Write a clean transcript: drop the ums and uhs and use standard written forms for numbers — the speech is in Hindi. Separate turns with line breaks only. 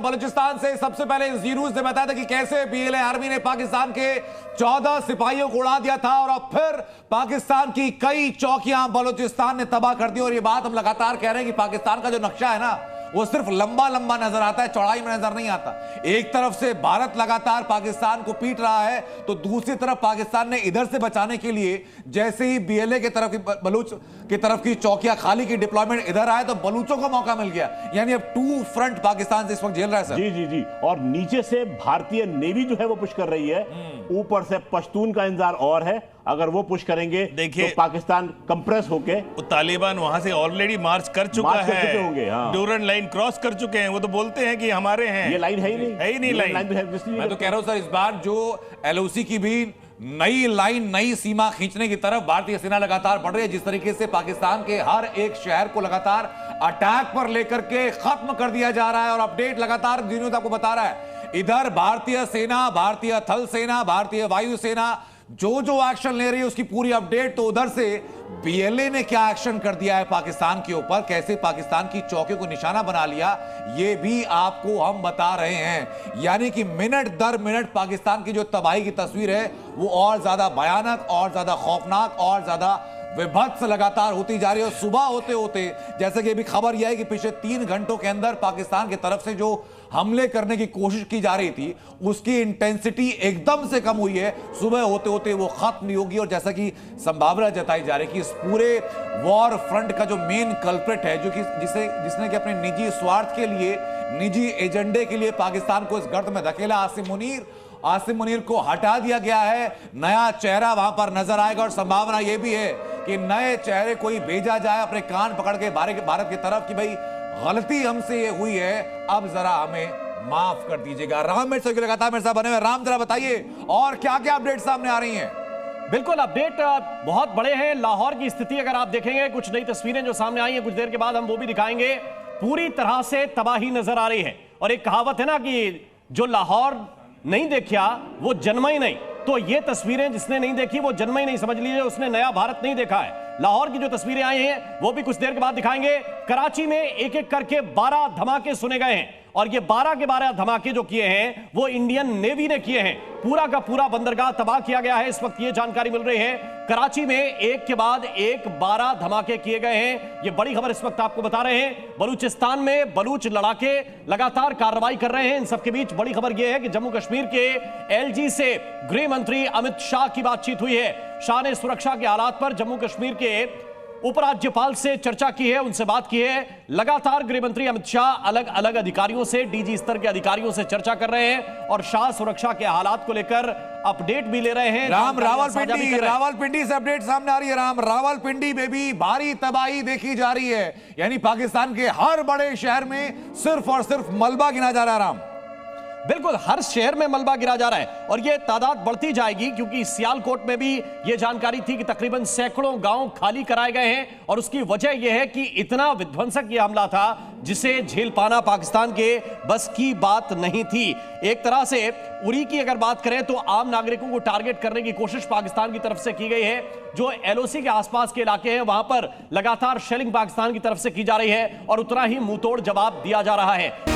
बलूचिस्तान से सबसे पहले जी न्यूज़ ने बताया था कि कैसे पीएलए आर्मी ने पाकिस्तान के 14 सिपाहियों को उड़ा दिया था और अब फिर पाकिस्तान की कई चौकियां बलूचिस्तान ने तबाह कर दी। और ये बात हम लगातार कह रहे हैं कि पाकिस्तान का जो नक्शा है ना, वो सिर्फ लंबा लंबा नजर आता है, चौड़ाई में नजर नहीं आता। एक तरफ से भारत लगातार पाकिस्तान को पीट रहा है, तो दूसरी तरफ पाकिस्तान ने इधर से बचाने के लिए जैसे ही बीएलए के तरफ की बलूच की तरफ की चौकियां खाली की, डिप्लॉयमेंट इधर आए तो बलूचों को मौका मिल गया। यानी अब टू फ्रंट पाकिस्तान से इस वक्त झेल रहा है सर।
जी जी जी। और नीचे से भारतीय नेवी जो है वो पुश कर रही है, ऊपर से पश्तून का इंतजार और है। अगर वो पुश करेंगे
देखिए
तो पाकिस्तान कंप्रेस होके,
तालिबान वहां से ऑलरेडी मार्च कर चुका है,
होंगे। हाँ।
ड्यूरन लाइन क्रॉस कर चुके हैं। वो तो बोलते हैं कि हमारे हैं,
ये लाइन है ही नहीं,
है ही नहीं लाइन।
तो है,
मैं तो कह रहा हूं सर, इस बार जो एलओसी की भी नई लाइन, नई सीमा खींचने की तरफ भारतीय सेना लगातार बढ़ रही है। जिस तरीके से पाकिस्तान के हर एक शहर को लगातार अटैक पर लेकर के खत्म कर दिया जा रहा है और अपडेट लगातार न्यूज़ आपको बता रहा है। इधर भारतीय सेना, भारतीय थल सेना, भारतीय वायु सेना जो एक्शन ले रही है उसकी पूरी अपडेट। तो उधर से बीएलए ने क्या एक्शन कर दिया है पाकिस्तान के ऊपर, कैसे पाकिस्तान की चौकियों को निशाना बना लिया, ये भी आपको हम बता रहे हैं। यानी कि मिनट दर मिनट पाकिस्तान की जो तबाही की तस्वीर है वो और ज्यादा भयानक, और ज्यादा खौफनाक, और ज्यादा विभत्स लगातार होती जा रही है। और सुबह होते होते जैसे कि अभी खबर यह है कि पिछले 3 घंटों के अंदर पाकिस्तान की तरफ से जो हमले करने की कोशिश की जा रही थी उसकी इंटेंसिटी एकदम से कम हुई है। सुबह होते होते वो खत्म नहीं होगी। और जैसा कि संभावना जताई जा रही है कि इस पूरे वॉर फ्रंट का जो मेन कल्प्रिट है, जो कि जिसने कि अपने निजी स्वार्थ के लिए, निजी एजेंडे के लिए पाकिस्तान को इस गर्त में धकेला, आसिम मुनीर को हटा दिया गया है। नया चेहरा वहां पर नजर आएगा और संभावना यह भी है कि नए चेहरे कोई भेजा जाए अपने कान पकड़ के भारत की तरफ कि भाई गलती हमसे ये हुई है, अब जरा हमें माफ कर दीजिएगा। राम मेरे साथ लगातार मेरे साथ बने हुए। राम जरा बताइए और क्या क्या अपडेट सामने आ रही हैं।
बिल्कुल, अपडेट बहुत बड़े हैं। लाहौर की स्थिति अगर आप देखेंगे, कुछ नई तस्वीरें जो सामने आई हैं, कुछ देर के बाद हम वो भी दिखाएंगे। पूरी तरह से तबाही नजर आ रही है। और एक कहावत है ना कि जो लाहौर नहीं देखा वो जन्मा ही नहीं। तो ये तस्वीरें जिसने नहीं देखी वो जन्मा ही नहीं, समझ लीजिए उसने नया भारत नहीं देखा है। लाहौर की जो तस्वीरें आई हैं वो भी कुछ देर के बाद दिखाएंगे। कराची में एक एक करके 12 धमाके सुने गए हैं और ये 12 के 12 धमाके जो किए हैं वो इंडियन नेवी ने किए हैं। पूरा का पूरा बंदरगाह तबाह किया गया है, इस वक्त ये जानकारी मिल रही है। कराची में एक के बाद एक 12 धमाके किए गए हैं। ये बड़ी खबर इस वक्त आपको बता रहे हैं। बलूचिस्तान में बलूच लड़ाके लगातार कार्रवाई कर रहे हैं। इन सबके बीच बड़ी खबर यह है कि जम्मू कश्मीर के एलजी से गृह मंत्री अमित शाह की बातचीत हुई है। शाह ने सुरक्षा के हालात पर जम्मू कश्मीर के उपराज्यपाल से चर्चा की है, उनसे बात की है। लगातार गृह मंत्री अमित शाह अलग अलग अधिकारियों से, डीजी स्तर के अधिकारियों से चर्चा कर रहे हैं और शाह सुरक्षा के हालात को लेकर अपडेट भी ले रहे हैं।
रावलपिंडी से अपडेट सामने आ रही है। रावलपिंडी में भी भारी तबाही देखी जा रही है। यानी पाकिस्तान के हर बड़े शहर में सिर्फ और सिर्फ मलबा गिना जा रहा है। राम,
बिल्कुल, हर शहर में मलबा गिरा जा रहा है और यह तादाद बढ़ती जाएगी, क्योंकि सियालकोट में भी यह जानकारी थी कि तकरीबन सैकड़ों गांव खाली कराए गए हैं। और उसकी वजह यह है कि इतना विध्वंसक यह हमला था जिसे झेल पाना पाकिस्तान के बस की बात नहीं थी। एक तरह से उरी की अगर बात करें तो आम नागरिकों को टारगेट करने की कोशिश पाकिस्तान की तरफ से की गई है। जो एलओसी के आसपास के इलाके हैं वहां पर लगातार शेलिंग पाकिस्तान की तरफ से की जा रही है और उतना ही मुंहतोड़ जवाब दिया जा रहा है।